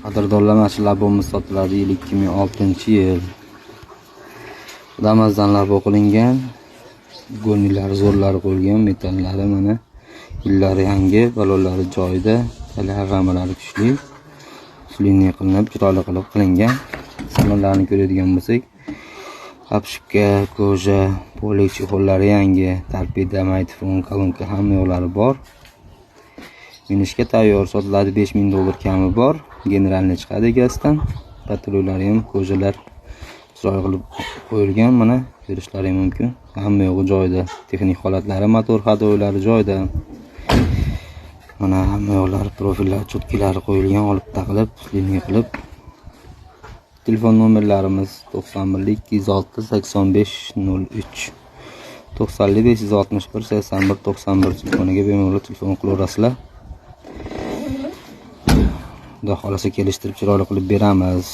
Qadrdonlar, mana shu labimiz sotiladi. Yil 2006-yil. Damazdan labo qilingan. Go'rniklari zo'rlari qo'yilgan, metallari mana. Yillari yangi, balonlari joyida, g'amalari kuchli. Slinniy qilinib, chiroyli qilib qilingan. Salonlarni ko'radigan bo'lsak, Apshipka, koja, polek chexollari yangi, torpeda, mikrofon, kolonka hamma yo'llari bor. Minishga tayyor, sotiladi. $5000 kami bor. Generalni chiqadi egasidan. Patrollari ham, kojalar chiroyli qilib qo'yilgan, mana ko'rishlari mumkin. Hamma yo'g'i joyida. Texnik holatlari, motor hadoylari joyida. Mana hamma yo'llari, profillar, cho'tkilari qo'yilgan, olib taqilib, slinniy qilib. Telefon nomerlarimiz 91-206-8503 90-561-81-91 telefoniga bemalol telefon qilaverasizlar. Xudo xolasa kelishtirib chiroyli qilib beramiz.